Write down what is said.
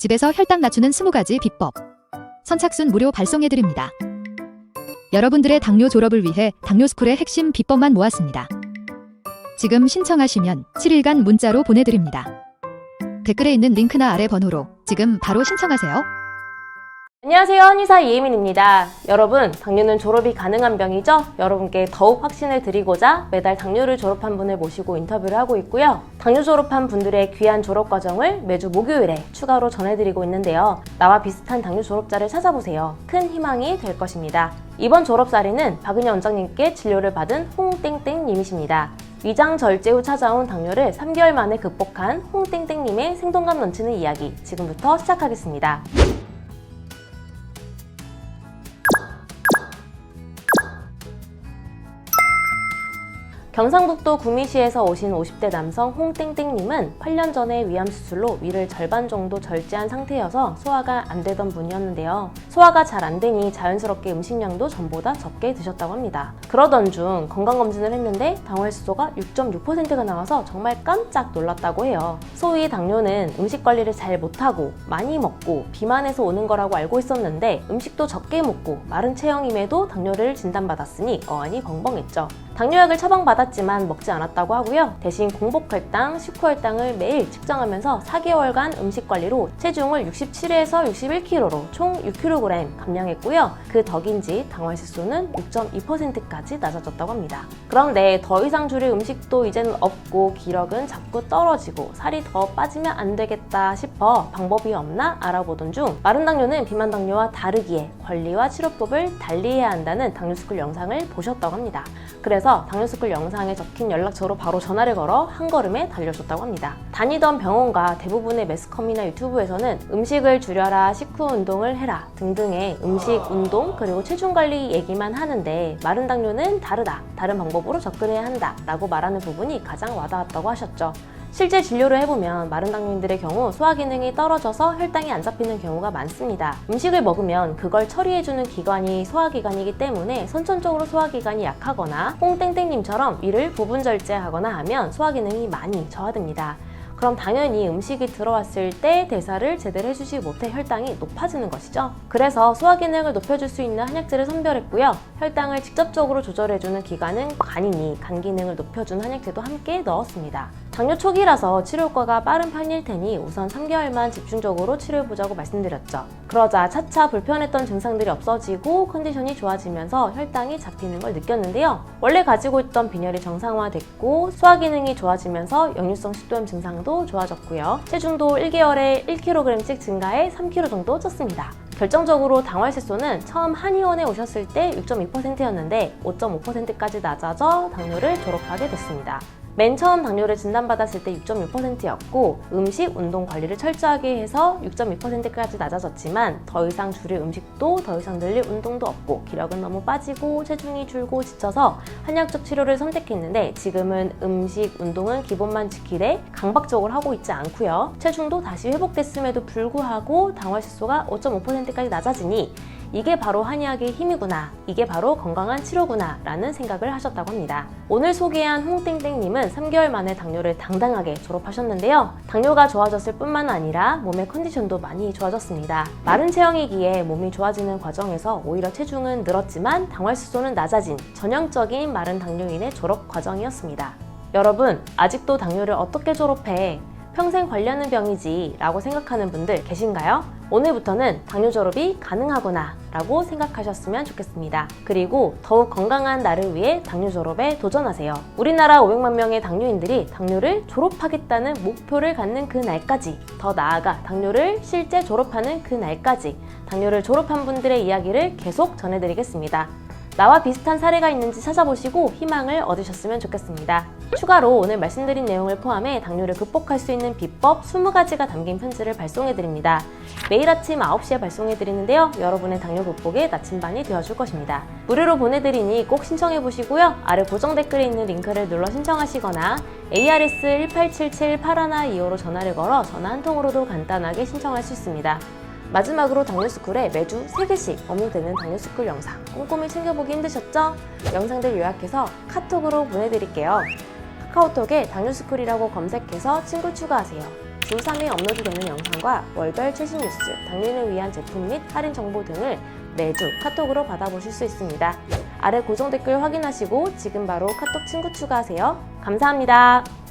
집에서 혈당 낮추는 20가지 비법. 선착순 무료 발송해드립니다. 여러분들의 당뇨 졸업을 위해 당뇨스쿨의 핵심 비법만 모았습니다. 지금 신청하시면 7일간 문자로 보내드립니다. 댓글에 있는 링크나 아래 번호로 지금 바로 신청하세요. 안녕하세요, 한의사 이혜민입니다. 여러분, 당뇨는 졸업이 가능한 병이죠? 여러분께 더욱 확신을 드리고자 매달 당뇨를 졸업한 분을 모시고 인터뷰를 하고 있고요. 당뇨 졸업한 분들의 귀한 졸업 과정을 매주 목요일에 추가로 전해드리고 있는데요. 나와 비슷한 당뇨 졸업자를 찾아보세요. 큰 희망이 될 것입니다. 이번 졸업사례는 박은희 원장님께 진료를 받은 홍땡땡님이십니다. 위장 절제 후 찾아온 당뇨를 3개월 만에 극복한 홍땡땡님의 생동감 넘치는 이야기 지금부터 시작하겠습니다. 경상북도 구미시에서 오신 50대 남성 홍땡땡님은 8년 전에 위암 수술로 위를 절반 정도 절제한 상태여서 소화가 안 되던 분이었는데요. 소화가 잘 안 되니 자연스럽게 음식량도 전보다 적게 드셨다고 합니다. 그러던 중 건강검진을 했는데 당화혈수소가 6.6%가 나와서 정말 깜짝 놀랐다고 해요. 소위 당뇨는 음식 관리를 잘 못하고 많이 먹고 비만해서 오는 거라고 알고 있었는데 음식도 적게 먹고 마른 체형임에도 당뇨를 진단받았으니 어안이 벙벙했죠. 당뇨약을 처방받았지만 먹지 않았다고 하고요. 대신 공복혈당, 식후혈당을 매일 측정하면서 4개월간 음식관리로 체중을 67에서 61kg로 총 6kg 감량했고요. 그 덕인지 당화혈수소는 6.2%까지 낮아졌다고 합니다. 그런데 더 이상 줄일 음식도 이제는 없고 기력은 자꾸 떨어지고 살이 더 빠지면 안 되겠다 싶어 방법이 없나 알아보던 중 마른 당뇨는 비만 당뇨와 다르기에 관리와 치료법을 달리해야 한다는 당뇨스쿨 영상을 보셨다고 합니다. 그래서 당뇨스쿨 영상에 적힌 연락처로 바로 전화를 걸어 한 걸음에 달려줬다고 합니다. 다니던 병원과 대부분의 매스컴이나 유튜브에서는 음식을 줄여라, 식후 운동을 해라 등등의 음식, 운동, 그리고 체중 관리 얘기만 하는데 마른 당뇨는 다르다, 다른 방법으로 접근해야 한다 라고 말하는 부분이 가장 와닿았다고 하셨죠. 실제 진료를 해보면 마른 당뇨인들의 경우 소화 기능이 떨어져서 혈당이 안 잡히는 경우가 많습니다. 음식을 먹으면 그걸 처리해주는 기관이 소화기관이기 때문에 선천적으로 소화기관이 약하거나 홍땡땡님처럼 위를 부분 절제하거나 하면 소화 기능이 많이 저하됩니다. 그럼 당연히 음식이 들어왔을 때 대사를 제대로 해주지 못해 혈당이 높아지는 것이죠. 그래서 소화 기능을 높여줄 수 있는 한약재를 선별했고요. 혈당을 직접적으로 조절해주는 기관은 간이니 간 기능을 높여주는 한약재도 함께 넣었습니다. 당뇨 초기라서 치료 효과가 빠른 편일 테니 우선 3개월만 집중적으로 치료해보자고 말씀드렸죠. 그러자 차차 불편했던 증상들이 없어지고 컨디션이 좋아지면서 혈당이 잡히는 걸 느꼈는데요. 원래 가지고 있던 빈혈이 정상화됐고 소화 기능이 좋아지면서 역류성 식도염 증상도 좋아졌고요. 체중도 1개월에 1kg씩 증가해 3kg 정도 쪘습니다. 결정적으로 당화혈수소는 처음 한의원에 오셨을 때 6.2%였는데 5.5%까지 낮아져 당뇨를 졸업하게 됐습니다. 맨 처음 당뇨를 진단받았을 때 6.6%였고 음식, 운동 관리를 철저하게 해서 6.2%까지 낮아졌지만 더 이상 줄일 음식도 더 이상 늘릴 운동도 없고 기력은 너무 빠지고 체중이 줄고 지쳐서 한약적 치료를 선택했는데 지금은 음식, 운동은 기본만 지키되 강박적으로 하고 있지 않고요. 체중도 다시 회복됐음에도 불구하고 당화혈수소가 5.5%까지 낮아지니 이게 바로 한의학의 힘이구나, 이게 바로 건강한 치료구나 라는 생각을 하셨다고 합니다. 오늘 소개한 홍땡땡님은 3개월 만에 당뇨를 당당하게 졸업하셨는데요. 당뇨가 좋아졌을 뿐만 아니라 몸의 컨디션도 많이 좋아졌습니다. 마른 체형이기에 몸이 좋아지는 과정에서 오히려 체중은 늘었지만 당화혈수소는 낮아진 전형적인 마른 당뇨인의 졸업 과정이었습니다. 여러분, 아직도 당뇨를 어떻게 졸업해? 평생 관리하는 병이지 라고 생각하는 분들 계신가요? 오늘부터는 당뇨 졸업이 가능하구나 라고 생각하셨으면 좋겠습니다. 그리고 더욱 건강한 나를 위해 당뇨 졸업에 도전하세요. 우리나라 500만 명의 당뇨인들이 당뇨를 졸업하겠다는 목표를 갖는 그 날까지, 더 나아가 당뇨를 실제 졸업하는 그 날까지 당뇨를 졸업한 분들의 이야기를 계속 전해드리겠습니다. 나와 비슷한 사례가 있는지 찾아보시고 희망을 얻으셨으면 좋겠습니다. 추가로 오늘 말씀드린 내용을 포함해 당뇨를 극복할 수 있는 비법 20가지가 담긴 편지를 발송해드립니다. 매일 아침 9시에 발송해드리는데요. 여러분의 당뇨 극복에 나침반이 되어줄 것입니다. 무료로 보내드리니 꼭 신청해보시고요. 아래 고정 댓글에 있는 링크를 눌러 신청하시거나 ARS 1877-8125로 전화를 걸어 전화 한 통으로도 간단하게 신청할 수 있습니다. 마지막으로 당뇨스쿨에 매주 3개씩 업로드되는 당뇨스쿨 영상 꼼꼼히 챙겨보기 힘드셨죠? 영상들 요약해서 카톡으로 보내드릴게요. 카카오톡에 당뇨스쿨이라고 검색해서 친구 추가하세요. 주 3회 업로드되는 영상과 월별 최신 뉴스, 당뇨인을 위한 제품 및 할인 정보 등을 매주 카톡으로 받아보실 수 있습니다. 아래 고정 댓글 확인하시고 지금 바로 카톡 친구 추가하세요. 감사합니다.